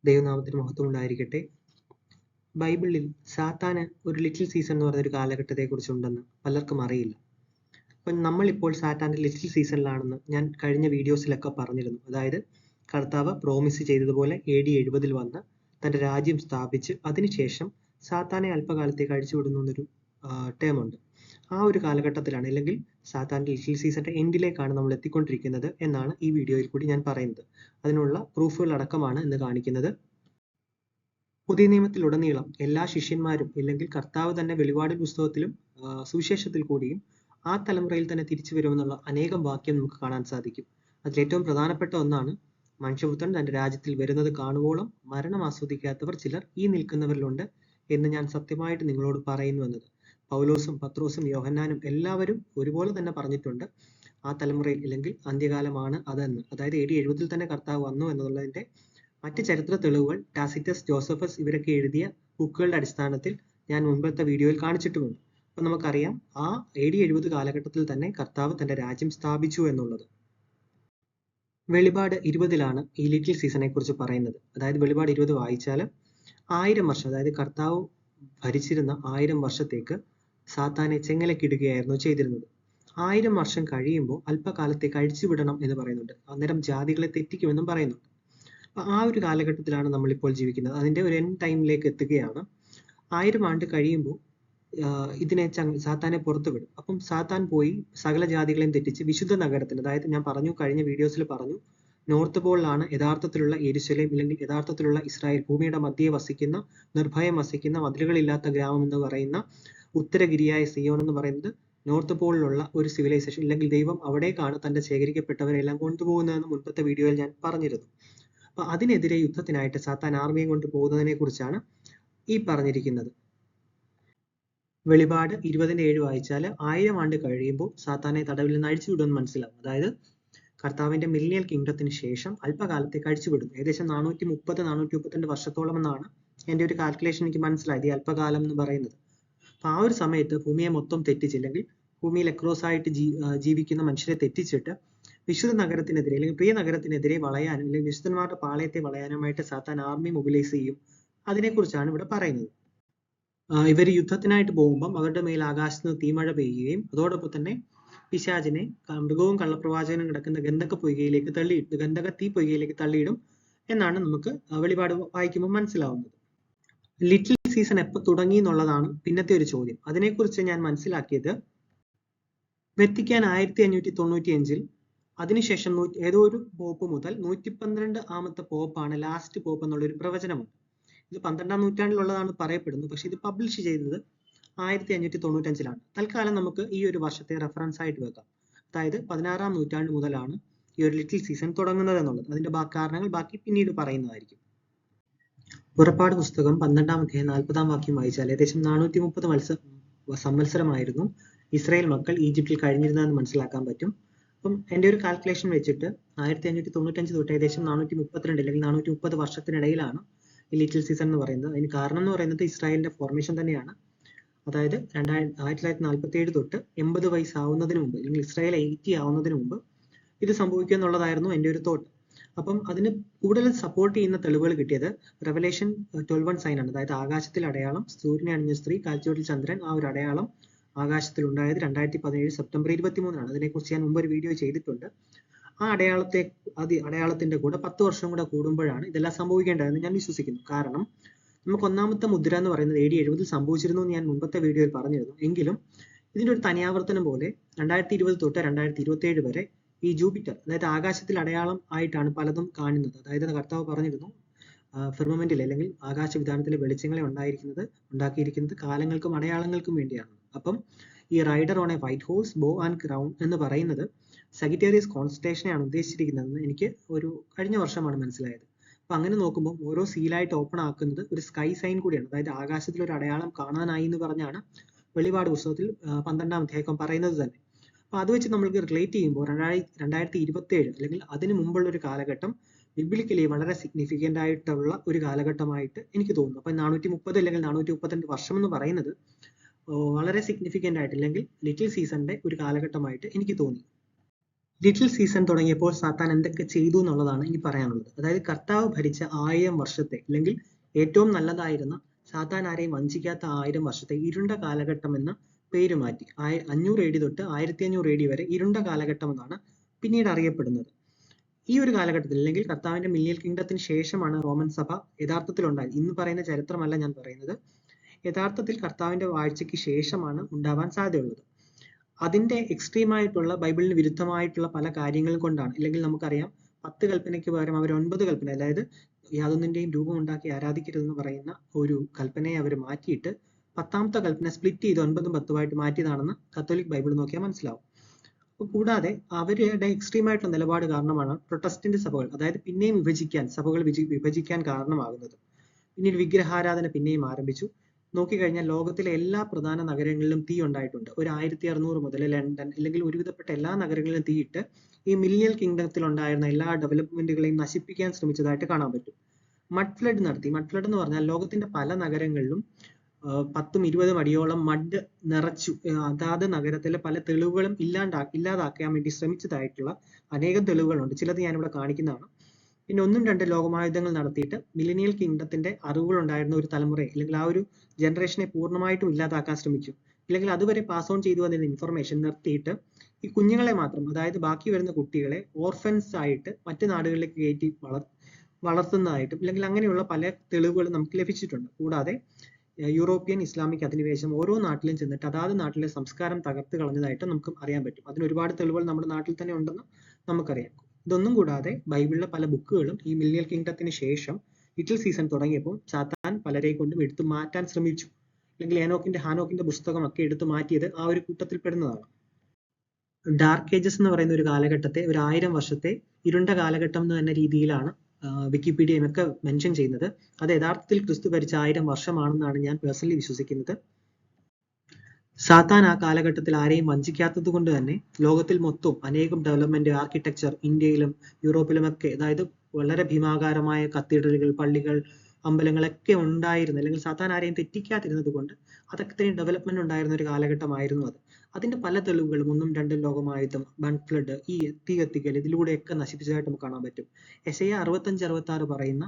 ദൈവനാമത്തിന് മഹത്വം ഉണ്ടായിരിക്കട്ടെ. ബൈബിളിൽ സാത്താന് ഒരു ലിറ്റിൽ സീസൺ എന്ന് പറഞ്ഞൊരു കാലഘട്ടത്തെക്കുറിച്ചുണ്ടെന്ന് പലർക്കും അറിയില്ല. അപ്പം നമ്മളിപ്പോൾ സാത്താൻ്റെ ലിറ്റിൽ സീസണിലാണെന്ന് ഞാൻ കഴിഞ്ഞ വീഡിയോസിലൊക്കെ പറഞ്ഞിരുന്നു. അതായത് കർത്താവ് പ്രോമിസ് ചെയ്തതുപോലെ AD 70 വന്ന് തൻ്റെ രാജ്യം സ്ഥാപിച്ച് അതിനുശേഷം സാത്താനെ അല്പകാലത്തേക്ക് അഴിച്ചുവിടുന്നു എന്നൊരു ടേമുണ്ട്. ആ ഒരു കാലഘട്ടത്തിലാണ്, അല്ലെങ്കിൽ സാത്താൻ്റെ ലിറ്റിൽ സീസണിൻ്റെ എൻഡിലേക്കാണ് നമ്മൾ എത്തിക്കൊണ്ടിരിക്കുന്നത് എന്നാണ് ഈ വീഡിയോയിൽ കൂടി ഞാൻ പറയുന്നത്. അതിനുള്ള പ്രൂഫുകൾ അടക്കമാണ് ഇന്ന് കാണിക്കുന്നത്. പുതിയ നിയമത്തിലുടനീളം എല്ലാ ശിഷ്യന്മാരും, ഇല്ലെങ്കിൽ കർത്താവ് തന്നെ വെളിപാട് പുസ്തകത്തിലും സുവിശേഷത്തിൽ കൂടിയും ആ തലമുറയിൽ തന്നെ തിരിച്ചു വരുമെന്നുള്ള അനേകം വാക്യം നമുക്ക് കാണാൻ സാധിക്കും. അതിലേറ്റവും പ്രധാനപ്പെട്ട ഒന്നാണ്, മനുഷ്യപുത്രൻ തന്റെ രാജ്യത്തിൽ വരുന്നത് കാണുവോളം മരണം ആസ്വദിക്കാത്തവർ ചിലർ ഈ നിൽക്കുന്നവരിലുണ്ട് എന്ന് ഞാൻ സത്യമായിട്ട് നിങ്ങളോട് പറയുന്നു എന്നത്. പൗലോസും പത്രോസും യോഹന്നാനും എല്ലാവരും ഒരുപോലെ തന്നെ പറഞ്ഞിട്ടുണ്ട് ആ തലമുറയിൽ, അല്ലെങ്കിൽ അന്ത്യകാലമാണ് അതെന്ന്. അതായത് AD 70 തന്നെ കർത്താവ് വന്നു എന്നുള്ളതിന്റെ മറ്റ് ചരിത്ര തെളിവുകൾ ടാസിറ്റസ്, ജോസഫസ് ഇവരൊക്കെ എഴുതിയ ബുക്കുകളുടെ അടിസ്ഥാനത്തിൽ ഞാൻ മുൻപത്തെ വീഡിയോയിൽ കാണിച്ചിട്ടുമുണ്ട്. അപ്പം നമുക്കറിയാം ആ AD 70 കാലഘട്ടത്തിൽ തന്നെ കർത്താവ് തന്റെ രാജ്യം സ്ഥാപിച്ചു എന്നുള്ളത്. വെളിപാട് 20 ഈ ലിറ്റിൽ സീസണെ കുറിച്ച് പറയുന്നത്. അതായത് വെളിപാട് 20 വായിച്ചാൽ 1000 വർഷം, അതായത് കർത്താവ് ഭരിച്ചിരുന്ന 1000 വർഷത്തേക്ക് സാത്താനെ ചെങ്ങലക്കിടുകയായിരുന്നു ചെയ്തിരുന്നത്. 1000 വർഷം കഴിയുമ്പോൾ അല്പകാലത്തേക്ക് അഴിച്ചുവിടണം എന്ന് പറയുന്നുണ്ട്. അന്നേരം ജാതികളെ തെറ്റിക്കുമെന്നും പറയുന്നുണ്ട്. ആ ഒരു കാലഘട്ടത്തിലാണ് നമ്മളിപ്പോൾ ജീവിക്കുന്നത്. അതിന്റെ ഒരു എൻഡ് ടൈമിലേക്ക് എത്തുകയാണ്. 1000 ആണ്ട് കഴിയുമ്പോൾ ഇതിനെ സാത്താനെ പുറത്തു വിടും. അപ്പം സാത്താൻ പോയി സകല ജാതികളെയും തെറ്റിച്ച് വിശുദ്ധ നഗരത്തിൽ, അതായത് ഞാൻ പറഞ്ഞു, കഴിഞ്ഞ വീഡിയോസിൽ പറഞ്ഞു, നോർത്ത് പോളിലാണ് യഥാർത്ഥത്തിലുള്ള യെരുശലേം, അല്ലെങ്കിൽ യഥാർത്ഥത്തിലുള്ള ഇസ്രായേൽ, ഭൂമിയുടെ മധ്യേ വസിക്കുന്ന, നിർഭയം വസിക്കുന്ന, മതിലുകളില്ലാത്ത ഗ്രാമം എന്ന് പറയുന്ന ഉത്തരഗിരിയായ സിയോൺ എന്ന് പറയുന്നത് നോർത്ത് പോളിലുള്ള ഒരു സിവിലൈസേഷൻ, അല്ലെങ്കിൽ ദൈവം അവിടേക്കാണ് തന്റെ ശേഖരിക്കപ്പെട്ടവരെല്ലാം കൊണ്ടുപോകുന്നതെന്ന് മുൻപത്തെ വീഡിയോയിൽ ഞാൻ പറഞ്ഞിരുന്നു. അപ്പൊ അതിനെതിരെ യുദ്ധത്തിനായിട്ട് സാത്താൻ ആർമിയെ കൊണ്ട് പോകുന്നതിനെ കുറിച്ചാണ് ഈ പറഞ്ഞിരിക്കുന്നത്. വെളിപാട് 20:7 വായിച്ചാൽ 1000 ആണ്ട് കഴിയുമ്പോൾ സാത്താനെ തടവിൽ നിന്ന് അഴിച്ചുവിടുമെന്ന് മനസ്സിലാവും. അതായത് കർത്താവിന്റെ മില്ലിനിയൽ കിങ്ഡത്തിന് ശേഷം അല്പകാലത്തേക്ക് അഴിച്ചുവിടും. ഏകദേശം 430-432 വർഷത്തോളം എന്നാണ് എൻ്റെ ഒരു കാൽക്കുലേഷൻ എനിക്ക് മനസ്സിലായത് ഈ അല്പകാലം എന്ന് പറയുന്നത്. അപ്പൊ ആ ഒരു സമയത്ത് ഭൂമിയെ മൊത്തം തെറ്റിച്ചില്ലെങ്കിൽ ഭൂമിയിൽ അക്രോസ് ആയിട്ട് ജീവിക്കുന്ന മനുഷ്യരെ തെറ്റിച്ചിട്ട് വിശുദ്ധ നഗരത്തിനെതിരെ, അല്ലെങ്കിൽ പ്രിയ നഗരത്തിനെതിരെ വളയാനും, അല്ലെങ്കിൽ വിശുദ്ധന്മാരുടെ പാളയത്തെ വളയാനുമായിട്ട് സാത്താൻ ആർമി മൊബിലൈസ് ചെയ്യും. അതിനെക്കുറിച്ചാണ് ഇവിടെ പറയുന്നത്. ഇവർ യുദ്ധത്തിനായിട്ട് പോകുമ്പം അവരുടെ മേൽ ആകാശത്ത് നിന്ന് തീമഴ പെയ്യുകയും അതോടൊപ്പം തന്നെ പിശാചിനെ മൃഗവും കള്ളപ്രവാചകനും കിടക്കുന്ന ഗന്ധക തീ പൊയ്കയിലേക്ക് തള്ളിയിടും എന്നാണ് നമുക്ക് വെളിപാട് വായിക്കുമ്പോൾ മനസ്സിലാവുന്നത്. ലിറ്റിൽ സീസൺ എപ്പോൾ തുടങ്ങി എന്നുള്ളതാണ് പിന്നത്തെ ഒരു ചോദ്യം. അതിനെക്കുറിച്ച് ഞാൻ മനസ്സിലാക്കിയത്, വെത്തിക്കാൻ 1595 അതിനുശേഷം ഏതോ ഒരു പോപ്പ് മുതൽ 112 പോപ്പാണ് ലാസ്റ്റ് പോപ്പ് എന്നുള്ളൊരു പ്രവചനമുണ്ട്. ഇത് 12-ാം നൂറ്റാണ്ടിലുള്ളതാണ് പറയപ്പെടുന്നത്. പക്ഷെ ഇത് പബ്ലിഷ് ചെയ്തത് 1595 തൽക്കാലം നമുക്ക് ഈ ഒരു വർഷത്തെ റെഫറൻസ് ആയിട്ട് വെക്കാം. അതായത് 16-ാം നൂറ്റാണ്ട് മുതലാണ് ഈ ഒരു ലിറ്റിൽ സീസൺ തുടങ്ങുന്നത് എന്നുള്ളത്. അതിന്റെ കാരണങ്ങൾ ബാക്കി പിന്നീട് പറയുന്നതായിരിക്കും. പുറപ്പാട് പുസ്തകം 12-ാം അധ്യായം 40-ാം വാക്യം വായിച്ചാൽ ഏകദേശം 430 സംവത്സരമായിരുന്നു ഇസ്രായേൽ മക്കൾ ഈജിപ്തിൽ കഴിഞ്ഞിരുന്നതെന്ന് മനസ്സിലാക്കാൻ പറ്റും. അപ്പം എൻ്റെ ഒരു കാൽക്കുലേഷൻ വെച്ചിട്ട് 1595 തൊട്ട് ഏകദേശം 432 അല്ലെങ്കിൽ 430 വർഷത്തിനിടയിലാണ് ഈ ലിറ്റിൽ സീസൺ എന്ന് പറയുന്നത്. അതിന് കാരണം എന്ന് പറയുന്നത് ഇസ്രായേലിന്റെ ഫോർമേഷൻ തന്നെയാണ്. അതായത് 1947 തൊട്ട് 80 വയസ്സാവുന്നതിന് മുമ്പ്, അല്ലെങ്കിൽ ഇസ്രായേൽ 80 ആവുന്നതിന് മുമ്പ് ഇത് സംഭവിക്കുക എന്നുള്ളതായിരുന്നു എൻ്റെ ഒരു തോട്ട്. അപ്പം അതിന് കൂടുതൽ സപ്പോർട്ട് ചെയ്യുന്ന തെളിവുകൾ കിട്ടിയത് റെവലേഷൻ 12 സൈൻ ആണ്. അതായത് ആകാശത്തിൽ അടയാളം, സൂര്യനെ അണിഞ്ഞ സ്ത്രീ, കാൽച്ചുവട്ടിൽ ചന്ദ്രൻ, ആ ഒരു അടയാളം ആകാശത്തിൽ ഉണ്ടായത് 2017 സെപ്റ്റംബർ 23 അതിനെക്കുറിച്ച് ഞാൻ മുമ്പ് ഒരു വീഡിയോ ചെയ്തിട്ടുണ്ട്. ആ അടയാളത്തിന്റെ കൂടെ 10 വർഷം കൂടെ കൂടുമ്പോഴാണ് ഇതെല്ലാം സംഭവിക്കേണ്ടതെന്ന് ഞാൻ വിശ്വസിക്കുന്നു. കാരണം നമുക്ക് ഒന്നാമത്തെ മുദ്ര എന്ന് പറയുന്നത് AD 70 സംഭവിച്ചിരുന്നു എന്ന് ഞാൻ മുമ്പത്തെ വീഡിയോയിൽ പറഞ്ഞിരുന്നു. എങ്കിലും ഇതിന്റെ ഒരു തനിയാവർത്തനം പോലെ 2020 തൊട്ട് 2027 വരെ ഈ ജൂപ്പിറ്റർ, അതായത് ആകാശത്തിൽ അടയാളം ആയിട്ടാണ് പലതും കാണുന്നത്. അതായത് കർത്താവ് പറഞ്ഞിരുന്നു, ഫിർമമെന്റിൽ അല്ലെങ്കിൽ ആകാശവിധാനത്തിലെ വെളിച്ചങ്ങളെ ഉണ്ടാക്കിയിരിക്കുന്നത് കാലങ്ങൾക്കും അടയാളങ്ങൾക്കും വേണ്ടിയാണ്. അപ്പം ഈ rider on A white horse, bow and crown എന്ന് പറയുന്നത് സഗിറ്റേറിയസ് കോൺസ്റ്റലേഷനെയാണ് ഉദ്ദേശിച്ചിരിക്കുന്നതെന്ന് എനിക്ക് കഴിഞ്ഞ വർഷമാണ് മനസ്സിലായത്. അപ്പൊ അങ്ങനെ നോക്കുമ്പോൾ ഓരോ സീലായിട്ട് ഓപ്പൺ ആക്കുന്നത് ഒരു സ്കൈ സൈൻ കൂടിയാണ്. അതായത് ആകാശത്തിൽ ഒരു അടയാളം കാണാനായി എന്ന് പറഞ്ഞാണ് വെളിപാട് പുസ്തകത്തിൽ 12-ാം അധ്യായം പറയുന്നത് തന്നെ. അപ്പൊ അത് വെച്ച് നമ്മൾക്ക് റിലേറ്റ് ചെയ്യുമ്പോൾ 2027 അല്ലെങ്കിൽ അതിന് മുമ്പുള്ള ഒരു കാലഘട്ടം ബിബ്ലിക്കലി വളരെ സിഗ്നിഫിക്കന്റ് ആയിട്ടുള്ള ഒരു കാലഘട്ടമായിട്ട് എനിക്ക് തോന്നുന്നു. അപ്പൊ 430 അല്ലെങ്കിൽ 432 വർഷം എന്ന് പറയുന്നത് വളരെ സിഗ്നിഫിക്കന്റ് ആയിട്ട്, അല്ലെങ്കിൽ ലിറ്റിൽ സീസണിന്റെ ഒരു കാലഘട്ടമായിട്ട് എനിക്ക് തോന്നി. ലിറ്റിൽ സീസൺ തുടങ്ങിയപ്പോൾ സാത്താൻ എന്തൊക്കെ ചെയ്തു എന്നുള്ളതാണ് ഇനി പറയാനുള്ളത്. അതായത് കർത്താവ് ഭരിച്ച 1000 വർഷത്തെ അല്ലെങ്കിൽ ഏറ്റവും നല്ലതായിരുന്ന സാത്താൻ ആരെയും വഞ്ചിക്കാത്ത 1000 വർഷത്തെ ഇരുണ്ട കാലഘട്ടം എന്ന പേര് മാറ്റി 500 AD തൊട്ട് 1500 AD വരെ ഇരുണ്ട കാലഘട്ടം എന്നാണ് പിന്നീട് അറിയപ്പെടുന്നത്. ഈ ഒരു കാലഘട്ടത്തിൽ അല്ലെങ്കിൽ കർത്താവിന്റെ മില്ലിയൻ കിങ്ഡത്തിന് ശേഷമാണ് റോമൻ സഭ യഥാർത്ഥത്തിൽ ഉണ്ടായത്. ഇന്ന് പറയുന്ന ചരിത്രമല്ല ഞാൻ പറയുന്നത്. യഥാർത്ഥത്തിൽ കർത്താവിന്റെ വാഴ്ചയ്ക്ക് ശേഷമാണ് ഉണ്ടാവാൻ സാധ്യതയുള്ളത്. അതിന്റെ എക്സ്ട്രീം ആയിട്ടുള്ള ബൈബിളിന് വിരുദ്ധമായിട്ടുള്ള പല കാര്യങ്ങൾ കൊണ്ടാണ്. അല്ലെങ്കിൽ നമുക്കറിയാം 10 കൽപ്പനയ്ക്ക് പകരം അവർ 9 കൽപ്പന, അതായത് യാതൊന്നിന്റെയും രൂപം ഉണ്ടാക്കി ആരാധിക്കരുതെന്ന് പറയുന്ന ഒരു കൽപ്പനയെ അവർ മാറ്റിയിട്ട് 10ാമത്തെ കൽപ്പന സ്പ്ലിറ്റ് ചെയ്ത് 9ഉം 10ഉമായിട്ട് മാറ്റിയതാണെന്ന് കത്തോലിക് ബൈബിൾ നോക്കിയാൽ മനസ്സിലാവും. കൂടാതെ അവരുടെ എക്സ്ട്രീം ആയിട്ടുള്ള നിലപാട് കാരണമാണ് പ്രൊട്ടസ്റ്റന്റ് സഭകൾ, അതായത് പിന്നെയും സഭകൾ വിഭജിക്കാൻ കാരണമാകുന്നത്. പിന്നീട് വിഗ്രഹാരാധന പിന്നെയും ആരംഭിച്ചു. നോക്കിക്കഴിഞ്ഞാൽ ലോകത്തിലെ എല്ലാ പ്രധാന നഗരങ്ങളിലും തീ ഉണ്ടായിട്ടുണ്ട്. ഒരു 1600 മുതൽ ലണ്ടൻ അല്ലെങ്കിൽ ഒരുവിധപ്പെട്ട എല്ലാ നഗരങ്ങളിലും തീയിട്ട് ഈ മില്ലിയൻ കിങ്ഡത്തിൽ ഉണ്ടായിരുന്ന എല്ലാ ഡെവലപ്മെന്റുകളെയും നശിപ്പിക്കാൻ ശ്രമിച്ചതായിട്ട് കാണാൻ പറ്റും. മഡ് ഫ്ലഡ് നടത്തി. മഡ് ഫ്ലഡ് എന്ന് പറഞ്ഞാൽ ലോകത്തിന്റെ പല നഗരങ്ങളിലും 10ഉം 20ഉം അടിയോളം മഡ് നിറച്ചു. അതാത് നഗരത്തിലെ പല തെളിവുകളും ഇല്ലാതാക്കാൻ വേണ്ടി ശ്രമിച്ചതായിട്ടുള്ള അനേകം തെളിവുകളുണ്ട്. ചിലത് ഞാനിവിടെ കാണിക്കുന്നതാണ്. പിന്നെ 1ഉം 2ഉം ലോകമഹായുദ്ധങ്ങൾ നടത്തിയിട്ട് മില്ലിനിയൽ കിങ്ഡത്തിന്റെ അറിവുകൾ ഉണ്ടായിരുന്ന ഒരു തലമുറയെ അല്ലെങ്കിൽ ആ ഒരു ജനറേഷനെ പൂർണ്ണമായിട്ടും ഇല്ലാതാക്കാൻ ശ്രമിച്ചു. അല്ലെങ്കിൽ അതുവരെ പാസ് ഓൺ ചെയ്തു വന്നിരുന്ന ഇൻഫർമേഷൻ നിർത്തിയിട്ട് ഈ കുഞ്ഞുങ്ങളെ മാത്രം, അതായത് ബാക്കി വരുന്ന കുട്ടികളെ ഓർഫൻസ് ആയിട്ട് മറ്റു നാടുകളിലേക്ക് കയറ്റി വളർത്തുന്നതായിട്ടും അല്ലെങ്കിൽ അങ്ങനെയുള്ള പല തെളിവുകളും നമുക്ക് ലഭിച്ചിട്ടുണ്ട്. കൂടാതെ യൂറോപ്യൻ ഇസ്ലാമിക് അധിനിവേശം ഓരോ നാട്ടിലും ചെന്നിട്ട് അതാത് നാട്ടിലെ സംസ്കാരം തകർത്ത് കളഞ്ഞതായിട്ട് നമുക്ക് അറിയാൻ പറ്റും. അതിന് ഒരുപാട് തെളിവുകൾ നമ്മുടെ നാട്ടിൽ തന്നെ ഉണ്ടെന്ന് നമുക്കറിയാം. ഇതൊന്നും കൂടാതെ ബൈബിളിലെ പല ബുക്കുകളും ഈ മില്ലിയൻ കിങ്ഡത്തിന് ശേഷം ലിറ്റിൽ സീസൺ തുടങ്ങിയപ്പോൾ സാത്താൻ പലരെ കൊണ്ടും എടുത്തു മാറ്റാൻ ശ്രമിച്ചു. അല്ലെങ്കിൽ ഹാനോക്കിന്റെ പുസ്തകമൊക്കെ എടുത്തു മാറ്റിയത് ആ ഒരു കൂട്ടത്തിൽ പെടുന്നതാണ്. ഡാർക്ക് ഏജസ് എന്ന് പറയുന്ന ഒരു കാലഘട്ടത്തെ ഒരു 1000 വർഷത്തെ ഇരുണ്ട കാലഘട്ടം എന്ന് തന്നെ രീതിയിലാണ് വിക്കിപീഡിയയും ഒക്കെ മെൻഷൻ ചെയ്യുന്നത്. അത് യഥാർത്ഥത്തിൽ ക്രിസ്തു ഭരിച്ച 1000 വർഷമാണെന്നാണ് ഞാൻ പേഴ്സണലി വിശ്വസിക്കുന്നത്. സാത്താൻ ആ കാലഘട്ടത്തിൽ ആരെയും വഞ്ചിക്കാത്തത് കൊണ്ട് തന്നെ ലോകത്തിൽ മൊത്തം അനേകം ഡെവലപ്മെന്റ്, ആർക്കിടെക്ചർ ഇന്ത്യയിലും യൂറോപ്പിലുമൊക്കെ, അതായത് വളരെ ഭീമാകാരമായ കത്തീഡ്രലുകൾ, പള്ളികൾ, അമ്പലങ്ങളൊക്കെ ഉണ്ടായിരുന്നു. അല്ലെങ്കിൽ സാത്താൻ ആരെയും തെറ്റിക്കാതിരുന്നത് കൊണ്ട് അതൊക്കെ തന്നെ ഡെവലപ്മെന്റ് ഉണ്ടായിരുന്ന ഒരു കാലഘട്ടമായിരുന്നു അത്. അതിന്റെ പല തെളിവുകളും 1ഉം 2ഉം ലോകമഹായുദ്ധം, മഡ് ഫ്ലഡ്, ഈ തീ കത്തിക്കൽ, ഇതിലൂടെയൊക്കെ നശിപ്പിച്ചതായിട്ട് നമുക്ക് കാണാൻ പറ്റും. യെശയ്യാ 65-66 പറയുന്ന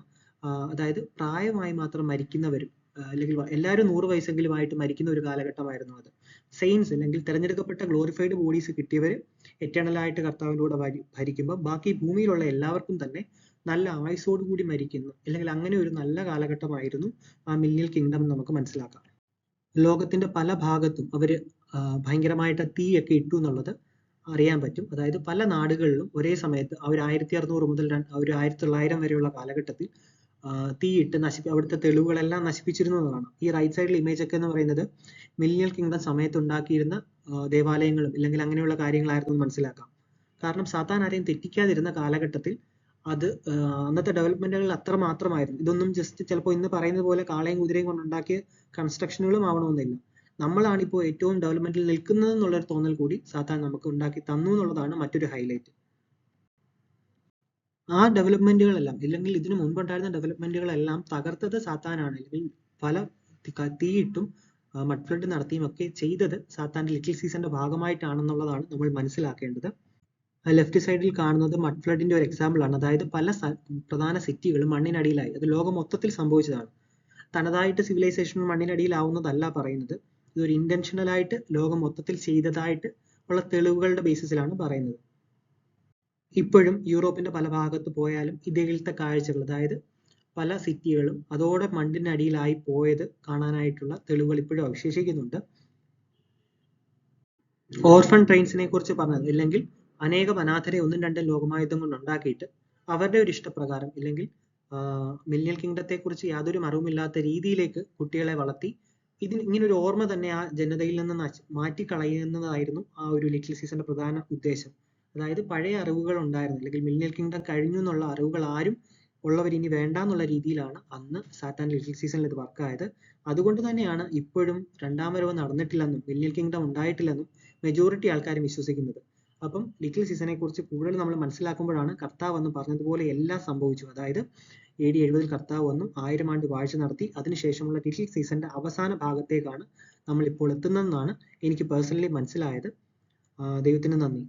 അതായത് പ്രായമായി മാത്രം മരിക്കുന്നവരും അല്ലെങ്കിൽ എല്ലാവരും 100 വയസ്സെങ്കിലും ആയിട്ട് മരിക്കുന്ന ഒരു കാലഘട്ടമായിരുന്നു അത്. സെയിൻസ് അല്ലെങ്കിൽ തിരഞ്ഞെടുക്കപ്പെട്ട ഗ്ലോറിഫൈഡ് ബോഡീസ് കിട്ടിയവർ എറ്റേണൽ ആയിട്ട് കർത്താവിലൂടെ ഭരിക്കുമ്പോൾ ബാക്കി ഭൂമിയിലുള്ള എല്ലാവർക്കും തന്നെ നല്ല ആയുസോടുകൂടി മരിക്കുന്നു. അല്ലെങ്കിൽ അങ്ങനെ ഒരു നല്ല കാലഘട്ടമായിരുന്നു ആ മില്ലിയൻ കിങ്ഡം എന്ന് നമുക്ക് മനസ്സിലാക്കാം. ലോകത്തിന്റെ പല ഭാഗത്തും അവര് ഭയങ്കരമായിട്ട് തീയൊക്കെ ഇട്ടു എന്നുള്ളത് അറിയാൻ പറ്റും. അതായത് പല നാടുകളിലും ഒരേ സമയത്ത് ആ ഒരു 1600 മുതൽ ഒരു 1900 വരെയുള്ള കാലഘട്ടത്തിൽ തീയിട്ട് അവിടുത്തെ തെളിവുകളെല്ലാം നശിപ്പിച്ചിരുന്നതാണ്. ഈ റൈറ്റ് സൈഡിൽ ഇമേജ് ഒക്കെ എന്ന് പറയുന്നത് മില്ലിയൻ കിങ്ഡം സമയത്ത് ഉണ്ടാക്കിയിരുന്ന ദേവാലയങ്ങളും അല്ലെങ്കിൽ അങ്ങനെയുള്ള കാര്യങ്ങളായിരുന്നു മനസ്സിലാക്കാം. കാരണം സാത്താൻ ആരെയും തെറ്റിക്കാതിരുന്ന കാലഘട്ടത്തിൽ അത് അന്നത്തെ ഡെവലപ്മെന്റുകൾ അത്ര മാത്രമായിരുന്നു. ഇതൊന്നും ജസ്റ്റ് ചിലപ്പോൾ ഇന്ന് പറയുന്നത് പോലെ കാളയും കുതിരയും കൊണ്ടുണ്ടാക്കിയ കൺസ്ട്രക്ഷനുകളും ആവണമെന്നില്ല. നമ്മളാണ് ഇപ്പോൾ ഏറ്റവും ഡെവലപ്മെന്റിൽ നിൽക്കുന്നത് എന്നുള്ളൊരു തോന്നൽ കൂടി സാത്താൻ നമുക്ക് ഉണ്ടാക്കി തന്നു എന്നുള്ളതാണ് മറ്റൊരു ഹൈലൈറ്റ്. ആ ഡെവലപ്മെന്റുകളെല്ലാം അല്ലെങ്കിൽ ഇതിനു മുൻപുണ്ടായിരുന്ന ഡെവലപ്മെന്റുകളെല്ലാം തകർത്തത് സാത്താനാണ്. അല്ലെങ്കിൽ പല തീയിട്ടും മഡ് ഫ്ലഡ് നടത്തിയും ഒക്കെ ചെയ്തത് സാത്താന്റെ ലിറ്റിൽ സീസന്റെ ഭാഗമായിട്ടാണെന്നുള്ളതാണ് നമ്മൾ മനസ്സിലാക്കേണ്ടത്. ലെഫ്റ്റ് സൈഡിൽ കാണുന്നത് മഡ് ഫ്ലഡിന്റെ ഒരു എക്സാമ്പിൾ ആണ്. അതായത് പല പ്രധാന സിറ്റികളും മണ്ണിനടിയിലായി. അത് ലോകം മൊത്തത്തിൽ സംഭവിച്ചതാണ്. തനതായിട്ട് സിവിലൈസേഷൻ മണ്ണിനടിയിലാവുന്നതല്ല പറയുന്നത്. ഇതൊരു ഇന്റൻഷണൽ ആയിട്ട് ലോകം മൊത്തത്തിൽ ചെയ്തതായിട്ട് ഉള്ള തെളിവുകളുടെ ബേസിസിലാണ് പറയുന്നത്. ഇപ്പോഴും യൂറോപ്പിന്റെ പല ഭാഗത്ത് പോയാലും ഇതേപോലത്തെ കാഴ്ചകൾ, അതായത് പല സിറ്റികളും അതോടെ മണ്ണിനടിയിലായി പോയത് കാണാനായിട്ടുള്ള തെളിവുകൾ ഇപ്പോഴും അവശേഷിക്കുന്നുണ്ട്. ഓർഫൺ ട്രെയിൻസിനെ കുറിച്ച് പറഞ്ഞത്, അല്ലെങ്കിൽ അനേകം അനാഥരെ 1ഉം 2ഉം ലോകമഹായുദ്ധം കൊണ്ട് ഉണ്ടാക്കിയിട്ട് അവരുടെ ഒരു ഇഷ്ടപ്രകാരം അല്ലെങ്കിൽ മില്ലിയൻ കിങ്ഡത്തെ കുറിച്ച് യാതൊരു അറിവുമില്ലാത്ത രീതിയിലേക്ക് കുട്ടികളെ വളർത്തി ഇങ്ങനൊരു ഓർമ്മ തന്നെ ആ ജനതയിൽ നിന്ന് മാറ്റിക്കളയുന്നതായിരുന്നു ആ ഒരു ലിറ്റിൽ സീസന്റെ പ്രധാന ഉദ്ദേശം. അതായത് പഴയ അറിവുകൾ ഉണ്ടായിരുന്നു, അല്ലെങ്കിൽ മില്ലിയൻ കിങ്ഡം കഴിഞ്ഞു എന്നുള്ള അറിവുകൾ ആരും ഉള്ളവർ ഇനി വേണ്ട എന്നുള്ള രീതിയിലാണ് അന്ന് സാത്താൻ ലിറ്റിൽ സീസണിൽ ഇത് വർക്കായത്. അതുകൊണ്ട് തന്നെയാണ് ഇപ്പോഴും 2ാം വരവ് നടന്നിട്ടില്ലെന്നും മില്ലിയൻ കിങ്ഡം ഉണ്ടായിട്ടില്ലെന്നും മെജോറിറ്റി ആൾക്കാരും വിശ്വസിക്കുന്നത്. അപ്പം ലിറ്റിൽ സീസണെ കുറിച്ച് കൂടുതൽ നമ്മൾ മനസ്സിലാക്കുമ്പോഴാണ് കർത്താവ് എന്ന് പറഞ്ഞതുപോലെ എല്ലാം സംഭവിച്ചു. അതായത് AD 70 കർത്താവ് വന്നു, 1000 ആണ്ട് വാഴ്ച നടത്തി. അതിനുശേഷമുള്ള ലിറ്റിൽ സീസന്റെ അവസാന ഭാഗത്തേക്കാണ് നമ്മൾ ഇപ്പോൾ എത്തുന്നതെന്നാണ് എനിക്ക് പേഴ്സണലി മനസ്സിലായത്. ദൈവത്തിന് നന്ദി.